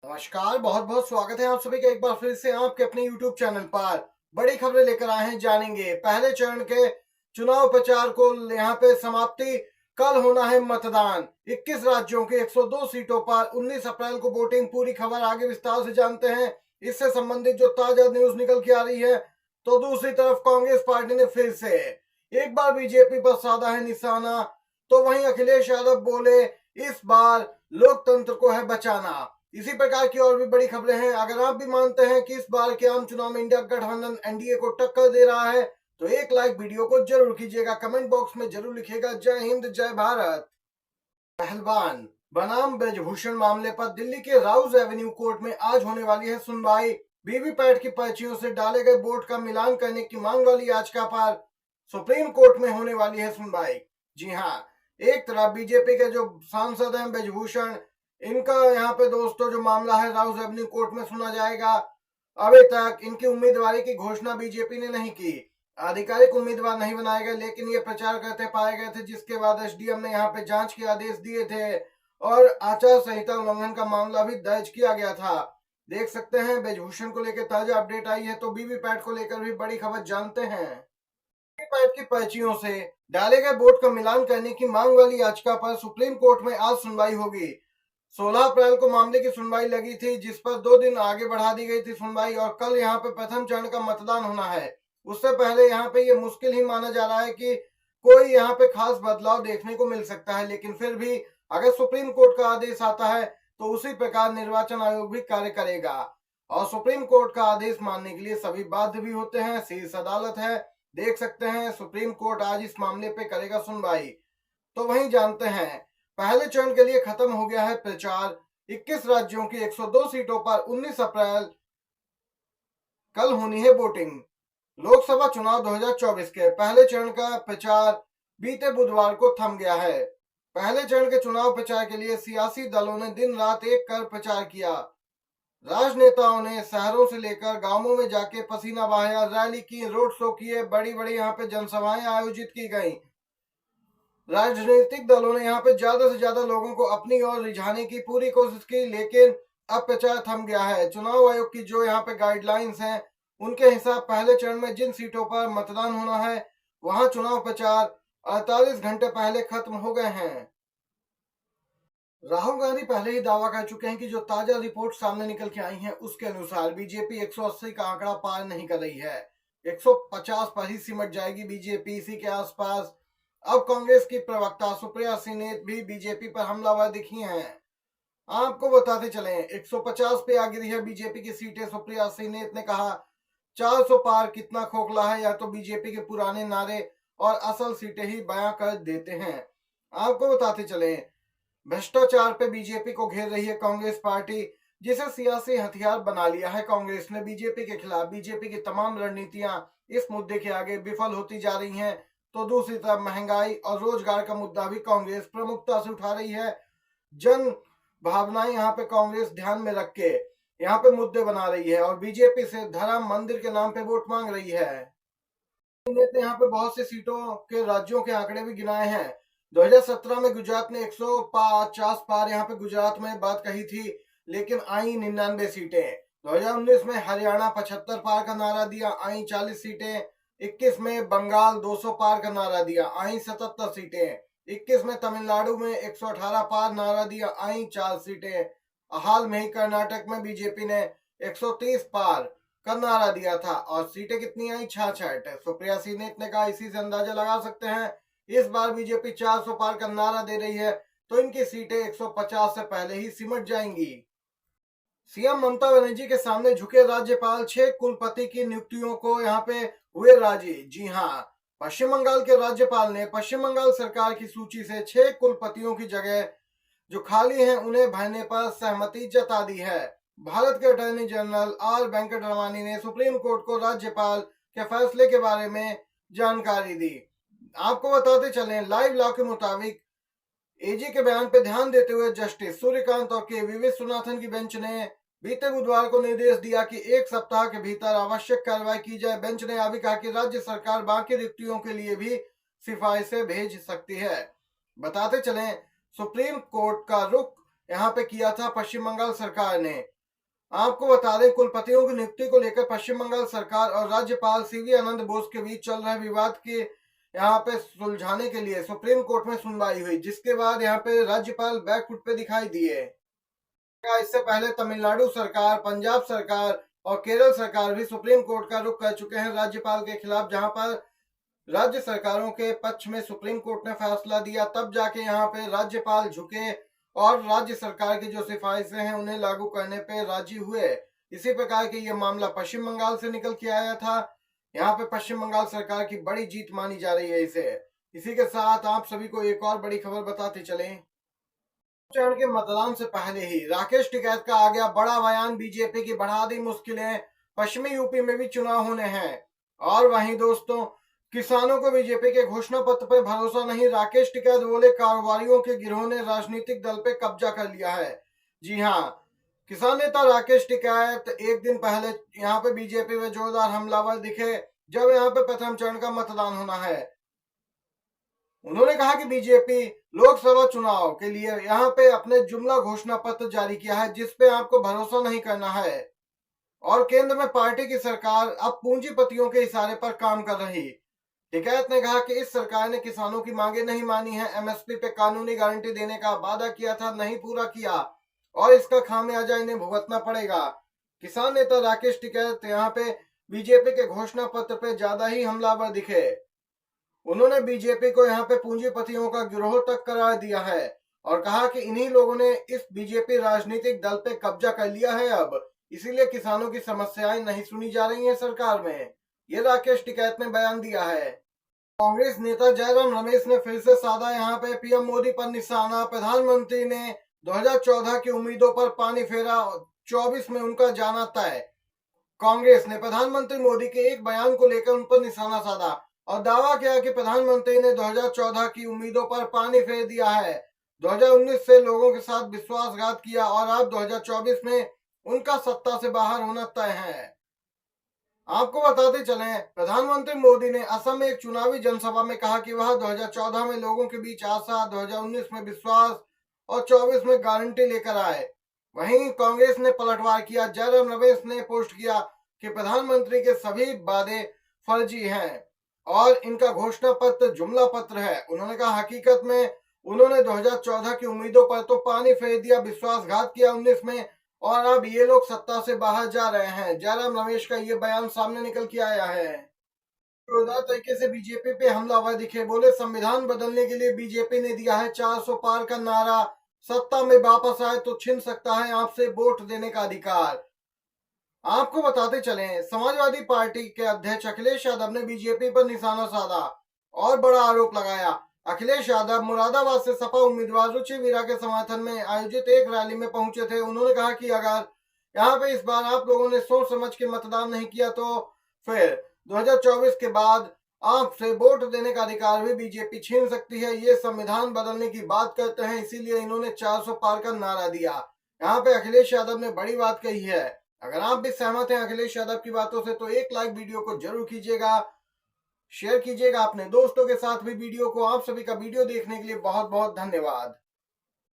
नमस्कार, बहुत बहुत स्वागत है आप सभी का एक बार फिर से आपके अपने YouTube चैनल पर। बड़ी खबरें लेकर आए हैं, जानेंगे पहले चरण के चुनाव प्रचार को यहाँ पे समाप्ति। कल होना है मतदान 21 राज्यों के 102 सीटों पर 19 अप्रैल को वोटिंग। पूरी खबर आगे विस्तार से जानते हैं। इससे संबंधित जो ताजा न्यूज निकल के आ रही है, तो दूसरी तरफ कांग्रेस पार्टी ने फिर से एक बार बीजेपी पर साधा है निशाना। तो वहीं अखिलेश यादव बोले, इस बार लोकतंत्र को है बचाना। इसी प्रकार की और भी बड़ी खबरें हैं। अगर आप भी मानते हैं कि इस बार के आम चुनाव में इंडिया गठबंधन एनडीए को टक्कर दे रहा है, तो एक लाइक वीडियो को जरूर कीजिएगा। कमेंट बॉक्स में जरूर लिखिएगा जय हिंद जय भारत। पहलवान बनाम ब्रजभूषण मामले पर दिल्ली के राउज एवेन्यू कोर्ट में आज होने वाली है सुनवाई। वीवीपैट की पर्चियों से डाले गए वोट का मिलान करने की मांग वाली याचिका पर सुप्रीम कोर्ट में होने वाली है सुनवाई। जी हाँ, एक तरफ बीजेपी के जो सांसद हैं ब्रजभूषण, इनका यहाँ पे दोस्तों जो मामला है राउज एवेन्यू कोर्ट में सुना जाएगा। अभी तक इनकी उम्मीदवारी की घोषणा बीजेपी ने नहीं की, आधिकारिक उम्मीदवार नहीं बनाए गए, लेकिन ये प्रचार करते पाए गए थे, जिसके बाद एसडीएम ने यहाँ पे जांच के आदेश दिए थे और आचार संहिता उल्लंघन का मामला भी दर्ज किया गया था। देख सकते हैं ब्रजभूषण को लेकर ताजा अपडेट आई है। तो वीवीपैट को लेकर भी बड़ी खबर जानते हैं। वीवीपैट की पर्चियों से डाले गए वोट का मिलान करने की मांग वाली याचिका पर सुप्रीम कोर्ट में आज सुनवाई होगी। 16 अप्रैल को मामले की सुनवाई लगी थी, जिस पर 2 दिन आगे बढ़ा दी गई थी सुनवाई, और कल यहाँ पे प्रथम चरण का मतदान होना है। उससे पहले यहाँ पे ये मुश्किल ही माना जा रहा है कि कोई यहाँ पे खास बदलाव देखने को मिल सकता है, लेकिन फिर भी अगर सुप्रीम कोर्ट का आदेश आता है तो उसी प्रकार निर्वाचन आयोग भी कार्य करेगा, और सुप्रीम कोर्ट का आदेश मानने के लिए सभी बाध्य भी होते हैं। शीर्ष अदालत है, देख सकते हैं सुप्रीम कोर्ट आज इस मामले पे करेगा सुनवाई। तो वहीं जानते हैं पहले चरण के लिए खत्म हो गया है प्रचार। 21 राज्यों की 102 सीटों पर 19 अप्रैल कल होनी है वोटिंग। लोकसभा चुनाव 2024 के पहले चरण का प्रचार बीते बुधवार को थम गया है। पहले चरण के चुनाव प्रचार के लिए सियासी दलों ने दिन रात एक कर प्रचार किया। राजनेताओं ने शहरों से लेकर गांवों में जाके पसीना बहाया, रैली की, रोड शो किए, बड़ी बड़ी यहाँ पे जनसभाएं आयोजित की गई। राजनीतिक दलों ने यहाँ पे ज्यादा से ज्यादा लोगों को अपनी ओर रिझाने की पूरी कोशिश की, लेकिन अब प्रचार थम गया है। चुनाव आयोग की जो यहाँ पे गाइडलाइंस हैं, उनके हिसाब पहले चरण में जिन सीटों पर मतदान होना है, वहां चुनाव प्रचार 48 घंटे पहले खत्म हो गए हैं। राहुल गांधी पहले ही दावा कर चुके हैं कि जो ताजा रिपोर्ट सामने निकल के आई है, उसके अनुसार बीजेपी 180 का आंकड़ा पार नहीं कर रही है। 150 पर ही सिमट जाएगी बीजेपी, इसी के आसपास। अब कांग्रेस की प्रवक्ता सुप्रिया सिन्हा भी बीजेपी पर हमलावर दिखी हैं। आपको बताते चलें 150 पे आ गिरी है बीजेपी की सीटें। सुप्रिया सिन्हा ने कहा 400 पार कितना खोखला है, या तो बीजेपी के पुराने नारे और असल सीटें ही बयां कर देते हैं। आपको बताते चलें भ्रष्टाचार पे बीजेपी को घेर रही है कांग्रेस पार्टी, जिसे सियासी हथियार बना लिया है कांग्रेस ने बीजेपी के खिलाफ। बीजेपी की तमाम रणनीतियां इस मुद्दे के आगे विफल होती जा रही हैं। तो दूसरी तरफ महंगाई और रोजगार का मुद्दा भी कांग्रेस प्रमुखता से उठा रही है। जन भावनाएं यहाँ पे कांग्रेस ध्यान में रख के यहाँ पे मुद्दे बना रही है, और बीजेपी से धर्म मंदिर के नाम पे वोट मांग रही है। नेता यहाँ पे बहुत से सीटों के राज्यों के आंकड़े भी गिनाए हैं। 2017 में गुजरात ने 150 पार यहाँ पे गुजरात में बात कही थी, लेकिन आई 99 सीटें। 2019 में हरियाणा 75 पार का नारा दिया, आई 40 सीटें। 21 में बंगाल 200 पार का नारा दिया, आई 77 सीटें। 21 में तमिलनाडु में 118 पार नारा दिया, आई 4 सीटें। हाल में ही कर्नाटक में बीजेपी ने 130 पार का नारा दिया था, और सीटें कितनी आई? 66। सुप्रिया सिन्हा ने कहा, इसी से अंदाजा लगा सकते हैं इस बार बीजेपी 400 पार का नारा दे रही है, तो इनकी सीटें 150 से पहले ही सिमट जाएंगी। सीएम ममता बनर्जी के सामने झुके राज्यपाल, 6 कुलपति की नियुक्तियों को यहाँ पे हुए राजी। जी हाँ, पश्चिम बंगाल के राज्यपाल ने पश्चिम बंगाल सरकार की सूची से 6 कुलपतियों की जगह जो खाली हैं, उन्हें भरने पर सहमति जता दी है। भारत के अटॉर्नी जनरल आर वेंकटरमणी ने सुप्रीम कोर्ट को राज्यपाल के फैसले के बारे में जानकारी दी। आपको बताते चलें लाइव लॉ के मुताबिक एजी के बयान पर ध्यान देते हुए जस्टिस सूर्यकांत और के विश्वनाथन की बेंच ने बीते बुधवार को निर्देश दिया कि 1 सप्ताह के भीतर आवश्यक कार्रवाई की जाए। बेंच ने यह भी कहा कि राज्य सरकार बाकी रिक्तियों के लिए भी सिफारिशें भेज सकती है। बताते चलें सुप्रीम कोर्ट का रुख यहाँ पे किया था पश्चिम बंगाल सरकार ने। आपको बता दें, कुलपतियों की नियुक्ति को लेकर पश्चिम बंगाल सरकार और राज्यपाल सीवी आनंद बोस के बीच चल रहे विवाद के यहाँ पे सुलझाने के लिए सुप्रीम कोर्ट में सुनवाई हुई, जिसके बाद यहाँ पे राज्यपाल बैकफुट पे दिखाई दिए। इससे पहले तमिलनाडु सरकार, पंजाब सरकार और केरल सरकार भी सुप्रीम कोर्ट का रुख कर चुके हैं राज्यपाल के खिलाफ, जहां पर राज्य सरकारों के पक्ष में सुप्रीम कोर्ट ने फैसला दिया, तब जाके यहाँ पे राज्यपाल झुके और राज्य सरकार की जो सिफारिशें हैं उन्हें लागू करने पे राजी हुए। इसी प्रकार के ये मामला पश्चिम बंगाल से निकल के आया था। यहाँ पे पश्चिम बंगाल सरकार की बड़ी जीत मानी जा रही है इसे। इसी के साथ आप सभी को एक और बड़ी खबर बताते चले। चरण के मतदान से पहले ही राकेश टिकैत का आ गया बड़ा बयान, बीजेपी की बढ़ा दी मुश्किलें, पश्चिमी यूपी में भी चुनाव होने हैं। और वहीं दोस्तों, किसानों को बीजेपी के घोषणा पत्र पर भरोसा नहीं, राकेश टिकैत बोले कारोबारियों के गिरोह ने राजनीतिक दल पे कब्जा कर लिया है। जी हाँ, किसान नेता राकेश टिकैत एक दिन पहले यहाँ पे बीजेपी में जोरदार हमलावर दिखे जब यहाँ पे प्रथम चरण का मतदान होना है। उन्होंने कहा कि बीजेपी लोकसभा चुनाव के लिए यहाँ पे अपने जुमला घोषणा पत्र जारी किया है, जिसपे आपको भरोसा नहीं करना है और केंद्र में पार्टी की सरकार अब पूंजीपतियों के इशारे पर काम कर रही। टिकैत ने कहा कि इस सरकार ने किसानों की मांगे नहीं मानी है, एमएसपी पे कानूनी गारंटी देने का वादा किया था, नहीं पूरा किया और इसका खामियाजा इन्हें भुगतना पड़ेगा। किसान नेता राकेश टिकैत यहाँ पे बीजेपी के घोषणा पत्र पे ज्यादा ही हमलावर दिखे। उन्होंने बीजेपी को यहाँ पे पूंजीपतियों का गिरोह तक करार दिया है और कहा कि इन्हीं लोगों ने इस बीजेपी राजनीतिक दल पे कब्जा कर लिया है, अब इसीलिए किसानों की समस्याएं नहीं सुनी जा रही हैं सरकार में। ये राकेश टिकैत ने बयान दिया है। कांग्रेस नेता जयराम रमेश ने फिर से साधा यहाँ पे पीएम मोदी पर निशाना। प्रधानमंत्री ने 2014 की उम्मीदों पर पानी फेरा, 24 में उनका जाना तय। कांग्रेस ने प्रधानमंत्री मोदी के एक बयान को लेकर उन पर निशाना साधा और दावा किया कि प्रधानमंत्री ने 2014 की उम्मीदों पर पानी फेर दिया है, 2019 से लोगों के साथ विश्वासघात किया और अब 2024 में उनका सत्ता से बाहर होना तय है। आपको बताते चलें, प्रधानमंत्री मोदी ने असम में एक चुनावी जनसभा में कहा कि वह 2014 में लोगों के बीच आशा, 2019 में विश्वास और 24 में गारंटी लेकर आए। वहीं कांग्रेस ने पलटवार किया। जयराम रमेश ने पोस्ट किया कि प्रधानमंत्री के सभी वादे फर्जी हैं और इनका घोषणा पत्र जुमला पत्र है। उन्होंने कहा हकीकत में उन्होंने 2014 की उम्मीदों पर तो पानी फेर दिया, विश्वासघात किया 19 में और अब ये लोग सत्ता से बाहर जा रहे हैं। जयराम रमेश का ये बयान सामने निकल के आया है। जोरदार तरीके से बीजेपी पे हमलावर दिखे, बोले संविधान बदलने के लिए बीजेपी ने दिया है 400 पार का नारा, सत्ता में वापस आए तो छिन सकता है आपसे वोट देने का अधिकार। आपको बताते चलें, समाजवादी पार्टी के अध्यक्ष अखिलेश यादव ने बीजेपी पर निशाना साधा और बड़ा आरोप लगाया। अखिलेश यादव मुरादाबाद से सपा उम्मीदवार रुचि वीरा के समर्थन में आयोजित एक रैली में पहुंचे थे। उन्होंने कहा कि अगर यहाँ पे इस बार आप लोगों ने सोच समझ के मतदान नहीं किया तो फिर 2024 के बाद आपसे वोट देने का अधिकार भी बीजेपी छीन सकती है। ये संविधान बदलने की बात करते हैं, इसीलिए इन्होंने 400 पार का नारा दिया। यहाँ पे अखिलेश यादव ने बड़ी बात कही है। अगर आप भी सहमत हैं अखिलेश यादव की बातों से तो एक लाइक वीडियो को जरूर कीजिएगा, शेयर कीजिएगा अपने दोस्तों के साथ भी वीडियो को। आप सभी का वीडियो देखने के लिए बहुत बहुत धन्यवाद।